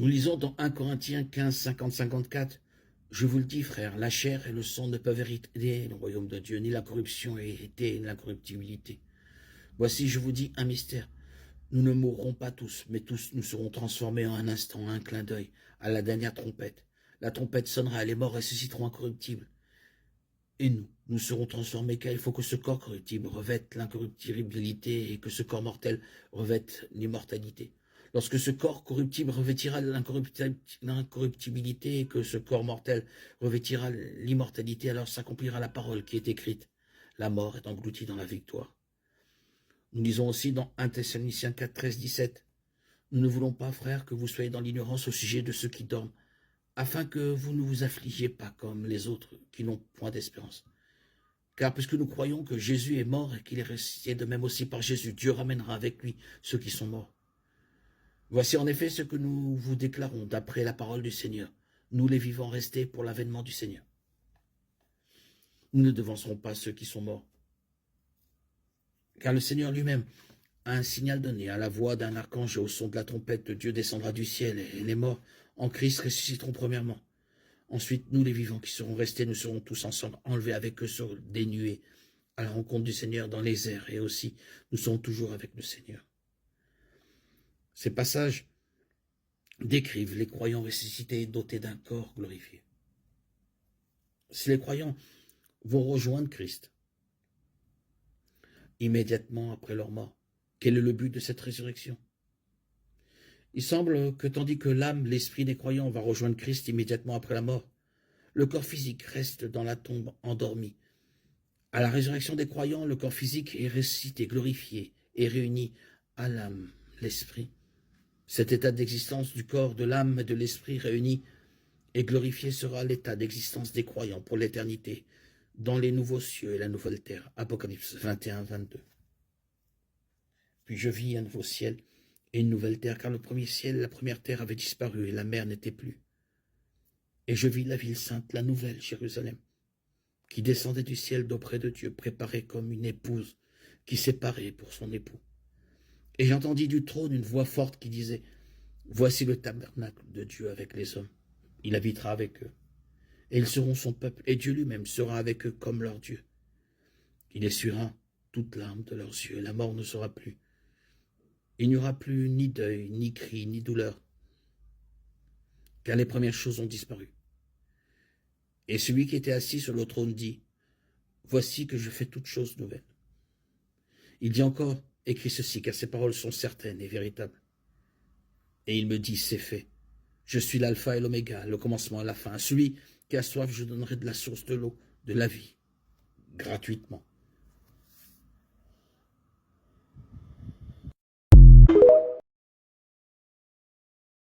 Nous lisons dans 1 Corinthiens 15, 50, 54, « Je vous le dis, frères, la chair et le sang ne peuvent hériter le royaume de Dieu, ni la corruption hériter l'incorruptibilité. Voici, je vous dis un mystère. Nous ne mourrons pas tous, mais tous nous serons transformés en un instant, en un clin d'œil, à la dernière trompette. La trompette sonnera, les morts ressusciteront incorruptibles. Et nous serons transformés, car il faut que ce corps corruptible revête l'incorruptibilité et que ce corps mortel revête l'immortalité. Lorsque ce corps corruptible revêtira l'incorruptibilité et que ce corps mortel revêtira l'immortalité, alors s'accomplira la parole qui est écrite. La mort est engloutie dans la victoire. Nous lisons aussi dans 1 Thessaloniciens 4, 13, 17. Nous ne voulons pas, frères, que vous soyez dans l'ignorance au sujet de ceux qui dorment, afin que vous ne vous affligiez pas comme les autres qui n'ont point d'espérance. Car puisque nous croyons que Jésus est mort et qu'il est ressuscité de même aussi par Jésus, Dieu ramènera avec lui ceux qui sont morts. Voici en effet ce que nous vous déclarons d'après la parole du Seigneur. Nous les vivants restés pour l'avènement du Seigneur. Nous ne devancerons pas ceux qui sont morts. Car le Seigneur lui-même a un signal donné, à la voix d'un archange et au son de la trompette, Dieu descendra du ciel et les morts en Christ ressusciteront premièrement. Ensuite, nous les vivants qui serons restés, nous serons tous ensemble enlevés avec eux sur des nuées à la rencontre du Seigneur dans les airs et aussi nous serons toujours avec le Seigneur. Ces passages décrivent les croyants ressuscités dotés d'un corps glorifié. Si les croyants vont rejoindre Christ immédiatement après leur mort, quel est le but de cette résurrection? Il semble que tandis que l'âme, l'esprit des croyants va rejoindre Christ immédiatement après la mort, le corps physique reste dans la tombe endormi. À la résurrection des croyants, le corps physique est ressuscité, glorifié et réuni à l'âme, l'esprit. Cet état d'existence du corps, de l'âme et de l'esprit réunis et glorifié sera l'état d'existence des croyants pour l'éternité, dans les nouveaux cieux et la nouvelle terre. Apocalypse 21, 22. Puis je vis un nouveau ciel et une nouvelle terre, car le premier ciel et la première terre avaient disparu et la mer n'était plus. Et je vis la ville sainte, la nouvelle Jérusalem, qui descendait du ciel d'auprès de Dieu, préparée comme une épouse qui s'est parée pour son époux. Et j'entendis du trône une voix forte qui disait, « Voici le tabernacle de Dieu avec les hommes. Il habitera avec eux. Et ils seront son peuple, et Dieu lui-même sera avec eux comme leur Dieu. Il essuiera toute larme de leurs yeux, et la mort ne sera plus. Il n'y aura plus ni deuil, ni cri, ni douleur, car les premières choses ont disparu. Et celui qui était assis sur le trône dit, « Voici que je fais toutes choses nouvelles. » Il dit encore, « Écris ceci, car ces paroles sont certaines et véritables. » Et il me dit, « C'est fait. Je suis l'alpha et l'oméga, le commencement et la fin. À celui qui a soif, je donnerai de la source de l'eau, de la vie, gratuitement. »